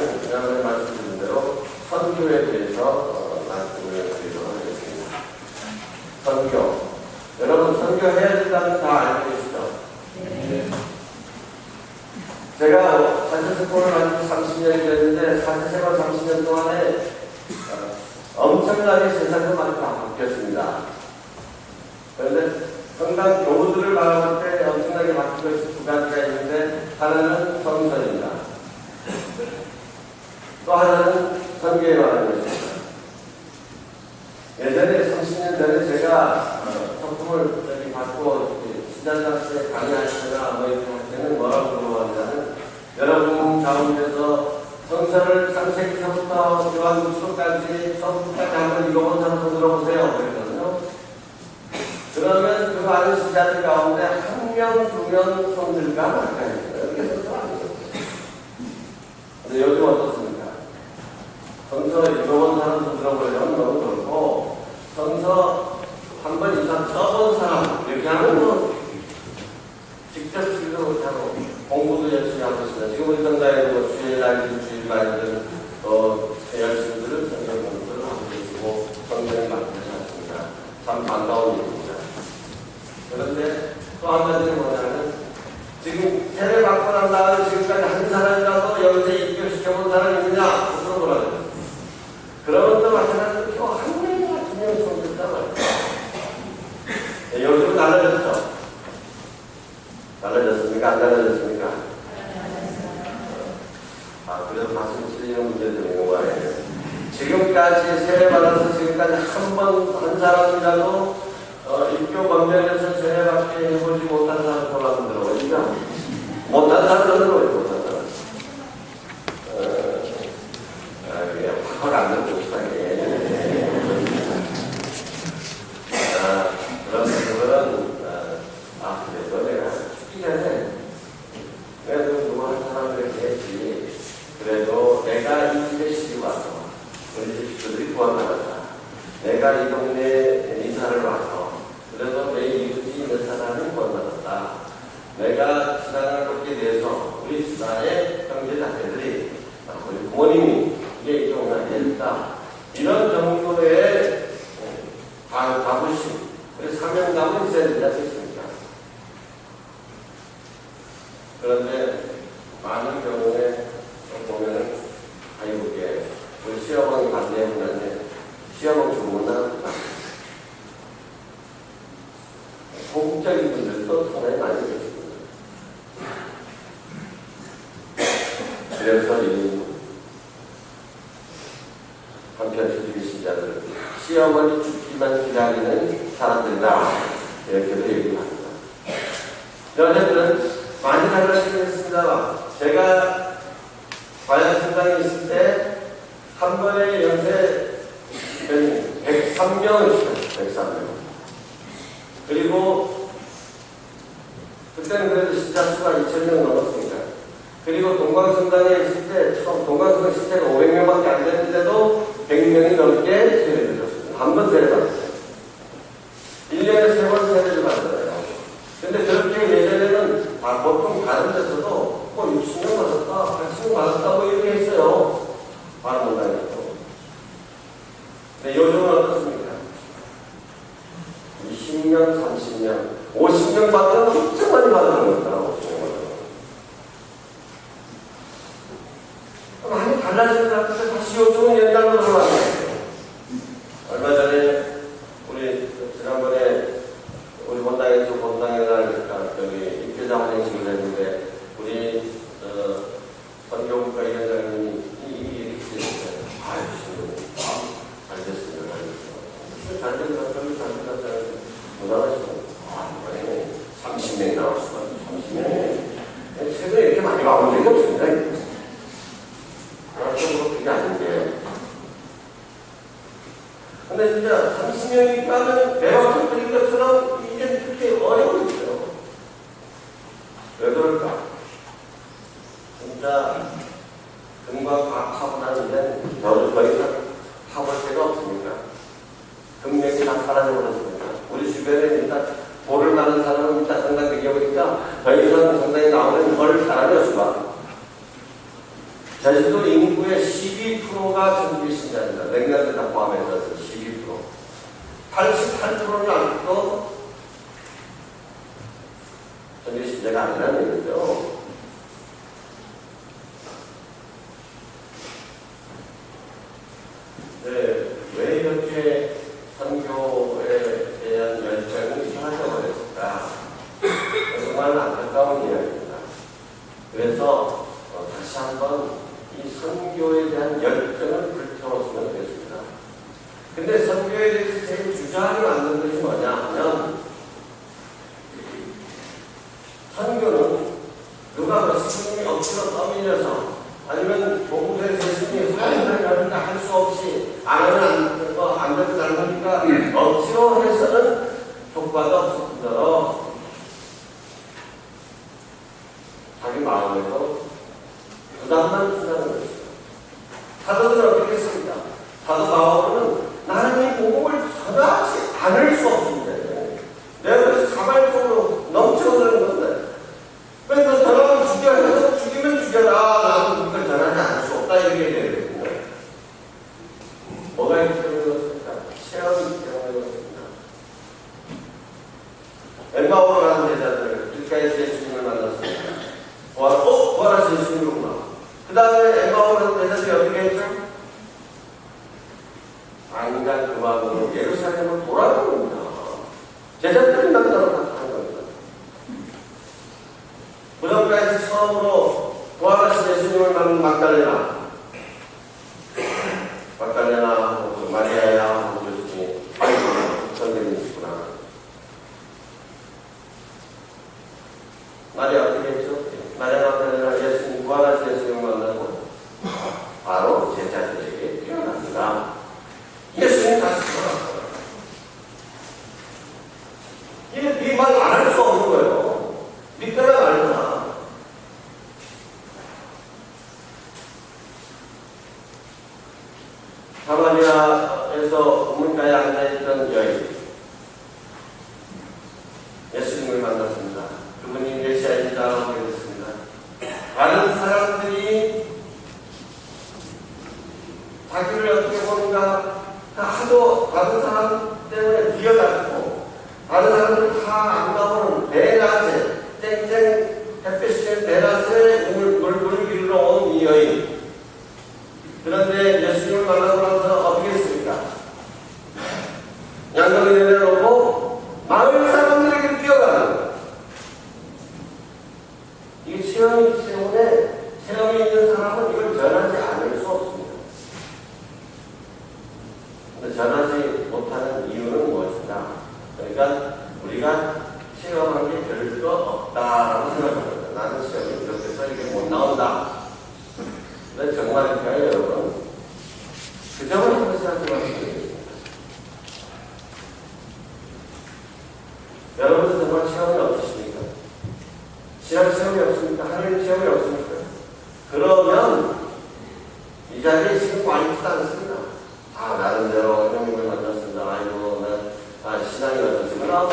시간에는 지난번에 말씀드린 대로 선교에 대해서 말씀을 드리도록 하겠습니다. 선교. 여러분 선교해야 된다는 다 알고 계시죠? 네. 제가 사제세권을 한 30년이 됐는데 사제세권 30년 동안에 엄청나게 세상도 많이 바뀌었습니다. 그런데 성당 교우들을 바라볼 때 엄청나게 바뀐 것이 두 가지가 있는데 하나는 성전입니다. 또 하나는 선교에 관한 것입니다. 예전에 30년 전에 제가 성품을 받고 신자단체 강의할 때나 뭐 이렇게 할 때는 뭐라고 물어봤냐면 여러분 가운데서 성서를 창세기서부터 요한계시록까지 처음부터까지 한번 읽어본 사람 손 들어보세요. 그랬거든요. 그러면 그거 아는 신자들 가운데 한 명, 두 명 손들까 말까 했어요. 이게 성서가 아니에요. 근데 요즘 어떻습니까? 성서 읽어본 사람 손 들어보려면 너무 그렇고 성서 한 번 이상 써본 사람 이렇게 하면 뭐 직접 읽어 하고 공부도 열심히 하고 있습니다. 지금 우리 성당에도 뭐 주일날이든 주일날이든 열심히들 성경 공부를 하고 계시고 성경이 맡으셨습니다. 참 반가운 일입니다. 그런데 또 한 가지는 뭐냐면 지금 세례 받고 난 다음에 지금까지 한 사람이라도 여기서 입교시켜본 사람이 있느냐? 물어보라고. 그러면 또 마찬가지로 또 한 명이나 두 명이 손들단 말이에요. 네, 요즘 달라졌죠? 달라졌습니까? 안 달라졌습니까? 그래서 말씀 드리는 문제들이 있는 거예요. 지금까지 세례받아서 지금까지 한 사람이라도 입교 검정에서 세례받게 해보지 못한 사람 골라서 들어보니까 못한 사람도 들어보지 못한 사람. 그냥 확 안 듣고 싶다게. 그런 분들은 그래도 내가 죽기 전에 그래도 누구 한 사람을 이렇게 했지. 그래도 내가 이 집에 시집 와서 우리 집들이 구원받았다. 내가 이 동네에 이사를 와서 그래도 내 이웃이 있는 사람이 구원받았다. 내가 신앙을 갖게 돼서 우리 집안의 형제 자매들이 우리 부모님이 이게 이 동네에 했다. 이런 정도의 자부심, 사명감은 있어야 되지 않겠습니까? 그런데 많은 경우에 보면은 아이고게 우리 시어머니 반대했는데 시어머니 주문은 소극적인 분들도 상당히 많이 계십니다. 그래서 이 한편 주주의 신자들 시어머니 죽기만 기다리는 사람들이다 이렇게도 얘기를 합니다. 여자들은 많이 달라지긴 했습니다. 제가 과양성당에 있을 때 한 번에 연세 103명을 시켰어요. 103명. 그리고 그때는 그래도 신자 수가 2,000명 넘었으니까. 그리고 동광성당에 있을 때 처음 동광성 있을 때는 500명밖에 안 됐는데도 100명이 넘게 세례를 줬습니다. 한 번 세례 받았어요. 1년에 3번 세례를 받았어요. 근데 저렇게 예전에는 보통 다른 데서도 60명 받았다, 80명 받았다 뭐 이렇게 했어요. 바로 못하겠어. 근데 요즘은 어떻습니까? 20명, 30명, 50명 받으면 엄청 많이 받는 거더라고요. 많이 달라지는 것 같은데 다시 요즘은 옛날로 돌아가요. 얼마 전에 우리 지난번에 우리 본당에서 본당에 여기 입교자 환영식을 했는데 우리 선교국가 위원장님이 이 얘기 했어요. 잘 됐어요. 잘 됐어요. 못하겠어. 이번에 30명이 나왔어. 30명이. 최근에 이렇게 많이 와본 적이 없습니다. 그게 아닌데. 근데 진짜 30명이 가면 매화통 드린 것처럼 이제 그렇게 어려운 있어요. 왜 그럴까? 진짜 금과 파고 나는데 저를 더 이상 파볼 데가 없습니까? 금맥이 다 사라져버렸습니다. 우리 주변에 일단 돌을 나는 사람은 일단 성당 얘기해보니까 더 이상 성당에 나오는 걸 사람이 없어. 제주도 인구의 12%가 정규 신자입니다. 냉장고 다 포함해서 12%. 88%는 아직도 정규 신자가 아니라는 얘기죠. 네, 왜 이렇게 선교에 대한 열정이 사라져버렸을까? 정말 안타까운 이야기입니다. 그래서 다시 한번 이 선교에 대한 열정을 불태웠으면 좋겠습니다. 근데 선교에 대해서 제일 주장이 맞는 것이 뭐냐 하면, 선교는 누가 스승이 억지로 떠밀려서 아니면 복음서의 스승이 하나님을 할 수 없이 안 하면 안 되고 닮으니까 억지로 해서는 효과가 없을 뿐더러 자기 마음에도 부담만 준다는 것이죠. 사도들은 어떻게 했습니까? 사도 바울은 나는 이 복음을 전하지 않을 수 없습니다. 내가 그래서 자발적으로 넘쳐오는 건데, 그래서 전하면 죽여야, 죽이면 죽여라. 나도 그걸 전하지 않을 수 없다. 이렇게 되거든요. 뭐가 있기 때문에 그렇습니까? 체험이 있기 때문에 그렇습니다. 엠마오로 가는 제자들, 길가에서 예수님을 만났습니다. 부활하신 예수님이구나. 그 다음에 엠마오로 가는 제자들이 어떻게 했죠? 안간 그 마음으로 예루살렘으로 돌아가는 겁니다. 제자들이 만나러 갔다는 겁니다. 무덤가에서 처음으로 부활하신 예수님을 만난 막달레나, 마리아야 하고 그랬으니 아이고 선생님이시구나. 마리아 어떻게 했죠? 마리아 막달레나 예수님 부활하신 예수님을 만나고 바로 제자들에게 뛰어납니다. 예수님 다시 돌아왔어요. 이게 네 말 안 할 수 없는 거예요. 믿거나 말거나. 사마리아에서 우물가에 앉아있던 여인, 예수님을 만났습니다. 그분이 메시아인 줄 알게 됐습니다. 다른 사람들이 자기를 어떻게 보는가 하도 다른 사람 때문에 비어가지고 다른 사람들 다 안 가보는 대낮에 땡땡 햇빛에 대낮에 물을 길러 온 이 여인. 그런데 예수님을 만나고 나서 어떻게 했습니까? 양쪽에 내려놓고 마을 사람들에게 뛰어가는 거예요. 이게 체험이 있기 때문에 체험이 있는 사람은 이걸 전하지 않을 수 없습니다. 근데 전하지 못하는 이유는 무엇인가? 그러니까 우리가 체험한 게 별거 없다라고 생각합니다. 나는 시험이 이렇게 해서 이게 못 나온다. 근데 정말일까요, 여러분? 그 점을 한 번씩 말씀드리겠습니다. 여러분들 정말 체험이 없으십니까? 신앙 체험이 없습니까? 하나님 체험이 없습니까? 그러면 이 자리에 지금 와 있지도 않습니다. 나름대로 형님을 만났습니다. 아이고, 신앙이 어떻습니까?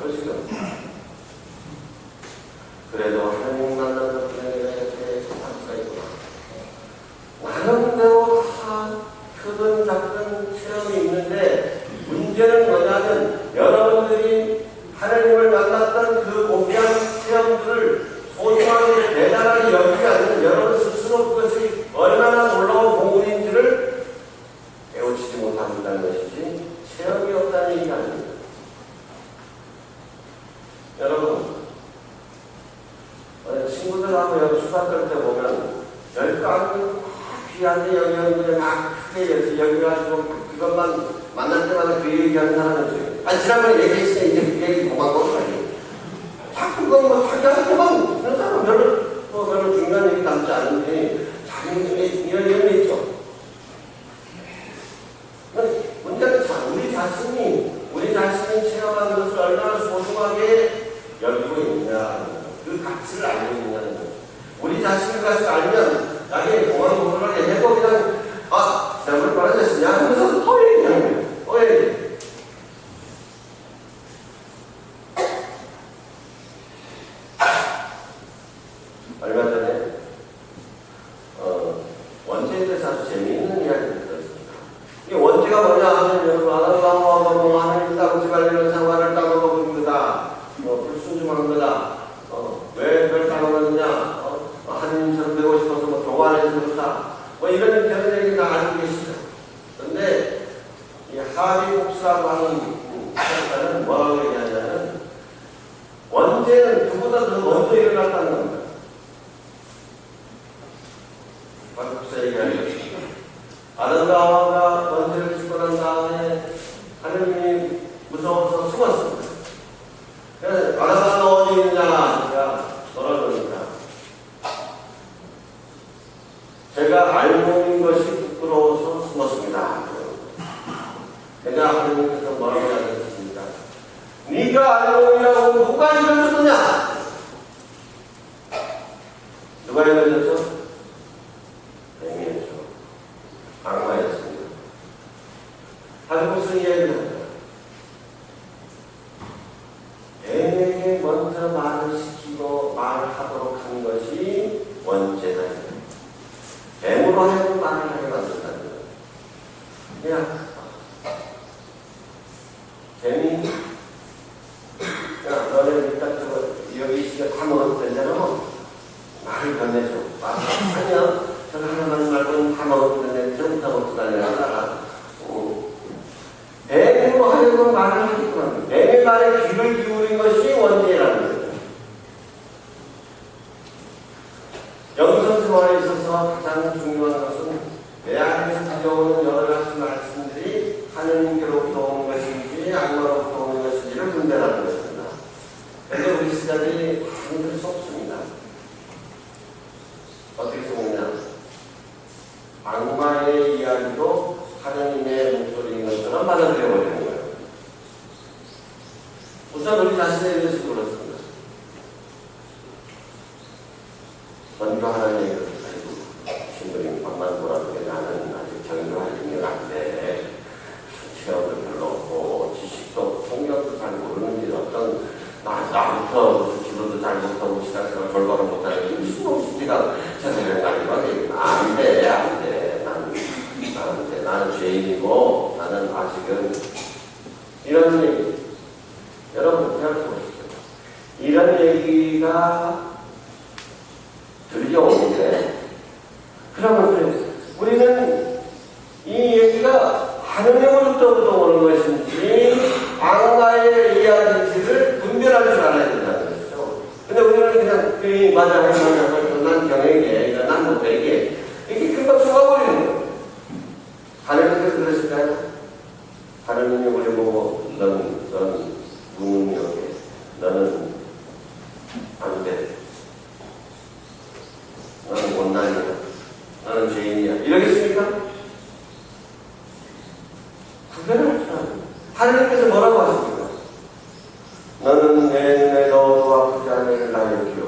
그러시거든요. 그래도 하나님 만난 덕분에 내가 이렇게 할 수가 있구나. 나름대로 다 크든 작든 체험이 있는데, 문제는 뭐냐면 여러분들이 하나님을 만났던 그 고귀한 체험들을 소중하게 대단하게 여기지 않는 여러분 스스로 그것이 얼마나 놀라운 공헌인지를 깨우치지 못한다는 것이지 체험이 없다는 얘기가 아닙니다. 여러분, 친구들하고 여기 수다 떨 때 보면 별거 아니고 귀한데 여기 막 크게 여기가지고 그것만 만날 때마다 그 얘기하는 사람이 있어요. 지난번에 얘기했으니까 이제 그 얘기 그만 거는 아니에요. 자꾸 그건 뭐 자기한테만 그런 사람은 별로 중요한 얘기 남지 않은데 자기 중에 중요한 얘기 있죠. 문제는 우리 자신이 체험한 것을 얼마나 소중하게 여기고 있느냐, 그 가치를 알고 있느냐는 거예요. 우리 자신을 가지고 알면 나중에 공항공항하게 해도 그냥 잘못 말하셨으냐 하면서 또 얘기하는 거예요. 또 얘기해요. 얼마 전에 원죄에 대해서 아주 재미있는 이야기를 들었습니다. 이 원죄가 뭐냐 하면 여러분 아담과 하나님 따르지 말리는 생활을 따먹은 거다. 불순종한 거다. 왜 그걸 따먹었느냐? 하나님처럼 되고 싶어서 교환해서 그렇다. 이런 얘기 다 알고 계시죠. 그런데 이 하비 목사라고 하는 사람은 뭐라고 얘기하냐면 원죄는 그보다 더 먼저 일어났다는 겁니다. 박국사 얘기하겠습니다. 아담과 하와가 원죄를 짓고 난 다음에 하느님이 무서워서 숨었습니다. 그래서 아담아 너 어디 있냐? 그러니까 너라 그러니까 제가 알몸인 것이 부끄러워서 숨었습니다. 내가 하느님께서 뭐라고 하셨습니까? 네가 알몸이라고 누가 이겼느냐? 누가 이겼죠? 뱀이었죠. 악마였습니다. 하루 무슨 이야기를 합니다. 뱀에게 먼저 말을 시키고 말을 하도록 한 것이 원죄다. 뱀으로 하여금 말을 하게 만든다는 거예요. 그냥 뱀이 야 너네 일단 여기 있으면 다 먹어도 되잖아. 말을 건네줘. 아니야 저거 하나만 말고는 다 먹어도 되는데 전부터 먹고 다녀라. 뱀으로 하여금 말을 하게끔 합니다. 뱀의 말에 귀를 기울인 것이 원죄라는 거예요. 영성생활에 있어서 가장 중요한 것은 내 안에서 들려오는 여러 가지 말씀들이 하느님께로부터 오는 것인지 악마로부터 오는 것인지를 분별하는 것입니다. 그런데 우리 시대들이 사람들이 속습니다. 어떻게 속느냐? 악마의 이야기도 하느님의 목소리인 것처럼 받아들여버리는 거예요. 우선 우리 자신에 대해서 그렇습니다. 전도하는 얘기를 가지고 신도림 방만 보라는 게 나는 아직 전도할 능력 안 돼. 체험도 별로 없고 지식도 성경도 잘 모르는지 어떤 나부터 무슨 기도도 잘 못하고 신앙생활 절반을 못하는 게 무슨 놈이가 세상에 가지고 안 돼. 나는 죄인이고 나는 아직은 이런 얘기 여러분 생각해보십시오. 이런 얘기가 들려오는데 그러면 우리는 이 얘기가 하느님으로부터 오는 것인지 악마의 이야기인지를 분별할 줄 알아야 된다는 것이죠. 근데 우리는 그냥 맞아 난 경에게 난 못되게 이게 금방 속아버리는 거예요. 하느님께서 그러실까요? 하느님이 우리 보고 넌 무능력해. 너는 안 돼. 너는 못난이야. 너는 죄인이야. 이러겠습니까? 구별을 할 줄 알아요. 하느님께서 뭐라고 하십니까? 너는 내 눈에 넣어도 아프지 않을 나를 키워.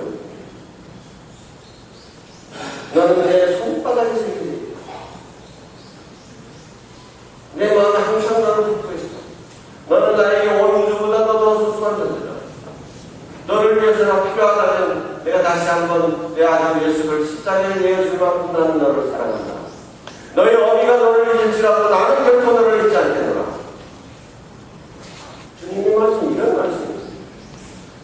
너는 내 손바닥에 새기리. 내 마음에 항상 너를 붙고 있어. 너는 나에게 온 우주보다 더 소중한 존재다. 너를 위해서 필요하다면 내가 다시 한번 내 아들 예수를 십자가에 내어줄 만큼 나는 너를 사랑한다. 너희 어미가 너를 잃을지라도 나는 결코 너를 잃지 않겠노라. 주님의 말씀 이런 말씀입니다.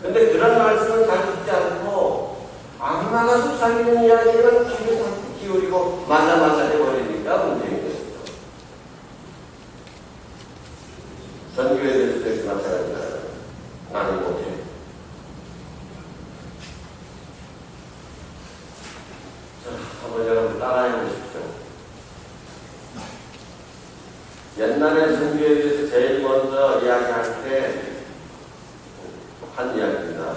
그런데 그런 말씀을 잘 듣지 않고 악마가 속삭이는 이야기는 귀를 다 기울이고 맞아 해버리니까 문제인 것이죠. 전교에 대해서도 이렇게 마찬가지잖아요. 나는 못해. 자, 한번 여러분 따라해 보십시오. 옛날에 전교에 대해서 제일 먼저 이야기할 때 한 이야기입니다.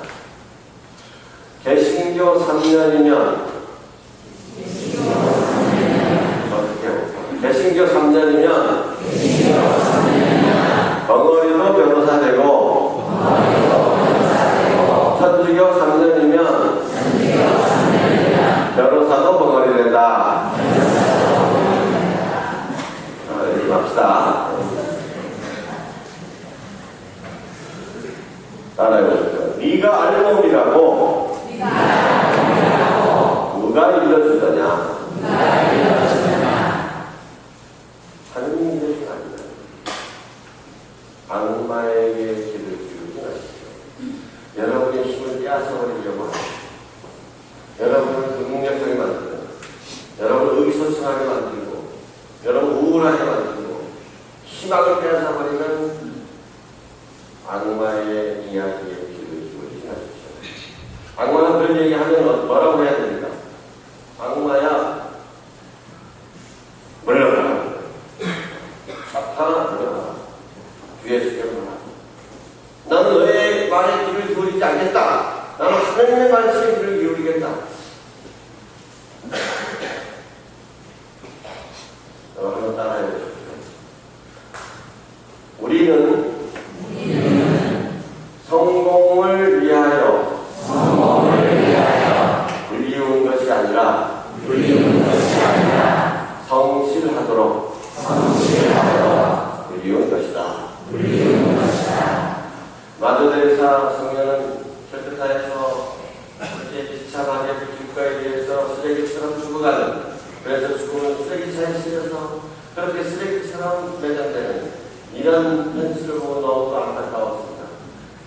개신교 3년이면 개신교 3년이면 벙어리도 변호사 되고 천주교 3년이면 변호사도 벙어리 된다. 이렇게 합시다. 따라해보세요. 네가 알몸이라고 누가 일러주더냐? 희망을 빼앗아버리는 악마의 이야기에 귀를 기울이지 마십시오. 악마는 그런 얘기하면 뭐라고 해야 됩니까? 악마야, 물러가라. 사탄아, 물러가라. 뒤에 숨겨라. 나는 너의 말에 귀를 기울이지 않겠다. 나는 하나님의 말씀에 귀를 기울이겠다. 한번 따라해 보십시오. 우리는 성공을 위하여 불리운 것이 아니라 성실하도록 불리운 것이다. 마더데레사 성녀는 캘커타에서 이렇게 비참하게 길가에 대해서 쓰레기처럼 죽어가는, 그래서 죽으면 쓰레기차에 실려서 그렇게 쓰레기처럼 매장되는 이런 현실을 보고 너무도 안타까웠습니다.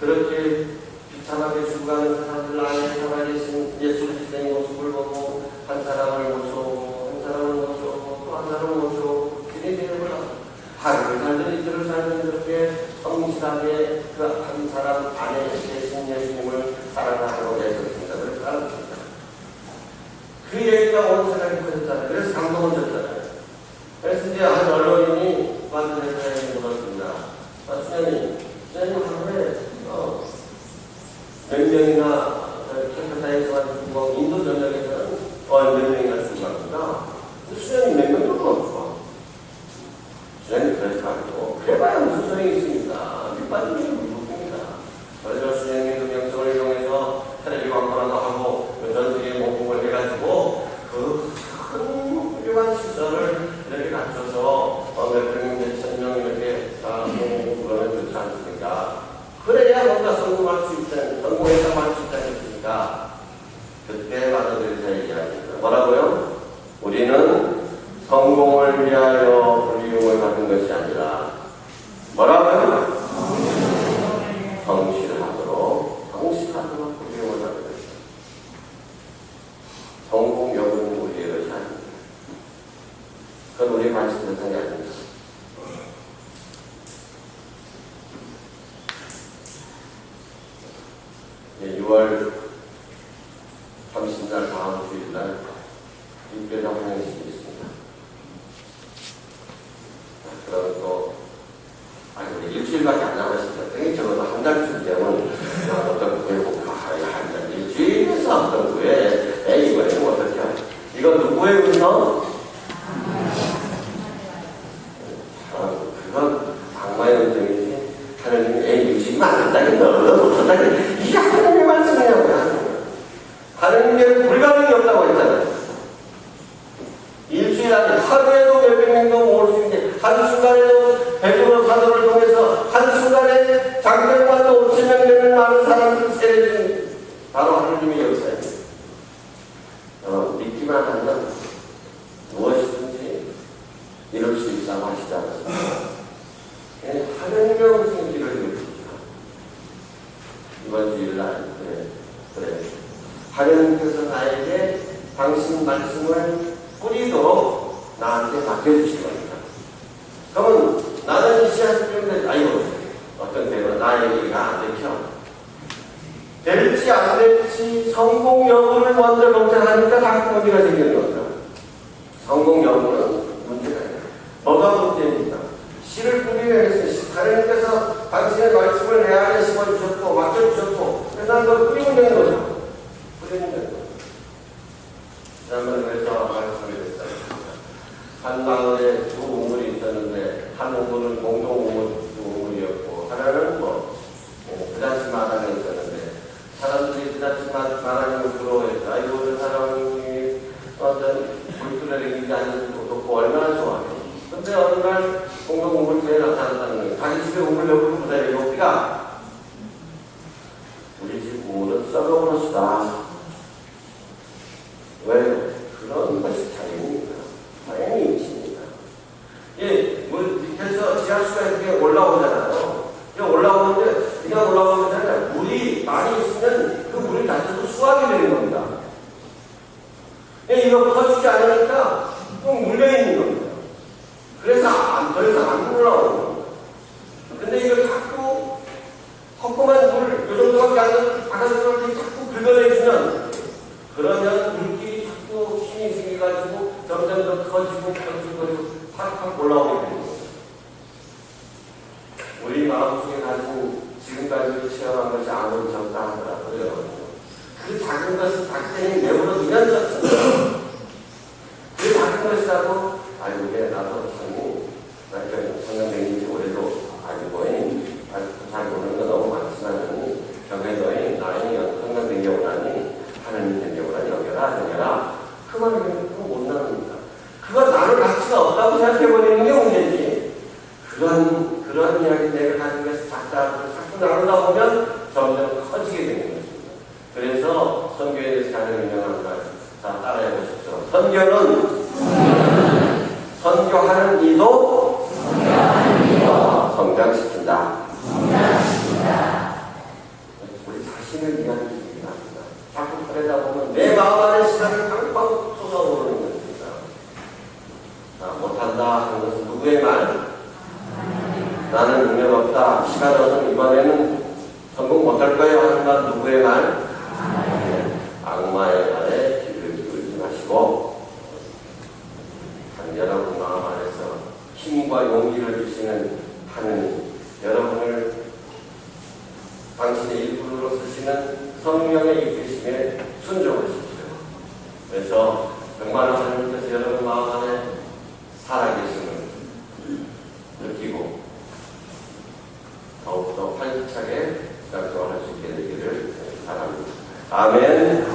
그렇게 비참하게 죽어가는 사람들 안에 살아계신 예수 그리스도의 모습을 보고 한 사람을 모셔오고 한 사람을 모셔오고 또 한 사람을 모셔오고 그들이 되어보라. 하루를 살든 이틀을 살든 그렇게 성실하게 그 한 사람 안에 계신 예수님을 사랑하도록 애썼습니다. 그래서 알았습니다. 그 얘기가 온 사람이 커졌잖아요. 그래서 감동을 줬잖아요. 그래서 이제 한 언론인이 마더데레사에게 물었습니다. 수녀님 하루에 몇 명이나 캘커타에서 죽고 인도 전역에서는 몇 명이나 죽어갑니다. 수녀님 몇 명도 없어. 수녀님 그래서 가지고 그래봐야 무슨 소용이 있습니까? 밑빠진 게 무섭습니다. 그래서 수녀님이 그 명성을 이용해서 텔레비 광고라도 하고 전 세계 목공을 해가지고 그 큰 훌륭한 시설을 이렇게 갖춰서 몇백 명, 몇천 명 이렇게 그러면 좋지 않습니까? 그래야 뭔가 성공할 수 있다는, 성공해서 할 수 있지 않습니까? 그때 마더데레사 얘기합니다. 뭐라고요? 우리는 성공을 위하여 불리움을 받은 것이 아니라 뭐라고요? 성실하도록 불리움을 받은 것이다. 성공 여부는 우리의 것이 아닙니다. 그건 우리의 관심 대상이 아닙니다. 6월 30일 다음 주일날 육개장 환영식이 있습니다. 그럼 또 우리 일주일밖에 안 남았습니다. 되게 적어도 한 달쯤 되면 어떤 구에 한 일주일에서 어떤 구에 이번에는 어떻게 하냐. 이거 누구의 운동? 그건 악마의 운동이지. 하나님이 일주일만 안 한다겠다. 못한다겠다. 이게 하나님의 말씀이냐고요. 하나님께는 불가능이 없다고 했잖아요. 일주일 안에 하루에도 몇백 명도 모을 수 있는데 한순간에도 배도로 사도를 통해서 한순간에 장병만도 5,000명 되는 많은 사람들을 세워준 바로 하나님의 역사입니다. 믿기만 하면 무엇이든지 이룰 수 있다고 하시지 않았습니까? 하나님의 음성기를 이루십시오. 이번 주일날 그래. 하나님께서 나에게 당신 말씀을 뿌리도록 나한테 맡겨주신 겁니다. 그러면 나는 이 시간 때문에 어떤 때는 나에게가 안 되죠. 될지 안 될지 성공 여부를 먼저 걱정하니까 자꾸 문제가 생기는 겁니다. 성공 여부는 문제가 아니라 뭐가 문제입니까? 씨를 뿌리기 위해서 하나님께서 당신의 말씀을 내 안에 심어주셨고 맡겨주셨고 그래서 난 그걸 뿌리면 되는 거죠. 뿌리면 되는 거죠. 지난번에 그래서 말씀을 드렸잖아요. 한 마을에 두 우물이 있었는데 한 우물은 공동 우물이었고 하나는 부잣집 마당에 있었는데 사람들이 부잣집 마당을 부러워했다. 아이고 저 사람이 어떤 물들을 이기지 않는 것도 없고 얼마나 좋아해. 근데 어느 날 공동 우물터에 나타났다는 거예요. 자기 집에 우물 옆으로 부자리 높이가 우리 집 우물은 썩어버렸다. 왜? 그런 것이 자연입니다. 자연이 있습니다. 물 밑에서 지하수가 이렇게 올라오잖아요. 올라오는데 그냥 올라오는 게 아니라 물이 많이 있으면 그 물이 자체도 수압이 되는 겁니다. 이거 퍼지지 않으니까 또 물려있는 겁니다. 그래서 더 이상 안 올라오는 겁니다. 터지고 터지고 팍팍 올라오게 되는 거예요. 우리 마음속에 가진 지금까지 체험한 것이 아무리 적다 하더라도요. 그 작은 것을 닥치는 내버려두면서 그 작은 것이라도 아이고 이게 나도 성령님인지 올해도 아이고 잘 모르는 거 너무 많지만 경에도 나의 성령님이 오라니 하나님의 오라니 여겨라 그 말은 못 나눕니다. 그건 나는 가치가 없다고 생각해버리는 게 문제지. 그런 이야기 내가 가진 것이 작다 자꾸 나누다 보면 점점 커지게 되는 것입니다. 그래서 선교에 대해서 가장 유명한 말, 자 따라해 보십시오. 선교하는 이도 성장시킨다. 우리 자신을 위한 일이긴 합니다. 자꾸 그러다 보면 내 마음 안에 시간을 팡팡 쏟아오르는 것입니다. 못한다 하는 것은 누구의 말? 나는 능력 없다. 시간 없으면 이번에는 성공 못할 거예요 하는 건 누구의 말? 악마의 말에 귀를 기울이지 마시고 여러분 마음 안에서 힘과 용기를 주시는 하느님, 여러분을 당신의 일부로 쓰시는 성령의 이끄심에 순종하십시오. 그래서 정말로 하나님께서 여러분 마음 안에 살아계심을 느끼고 더욱더 활기차게 작동할 수 있게 되기를 바랍니다. 아멘.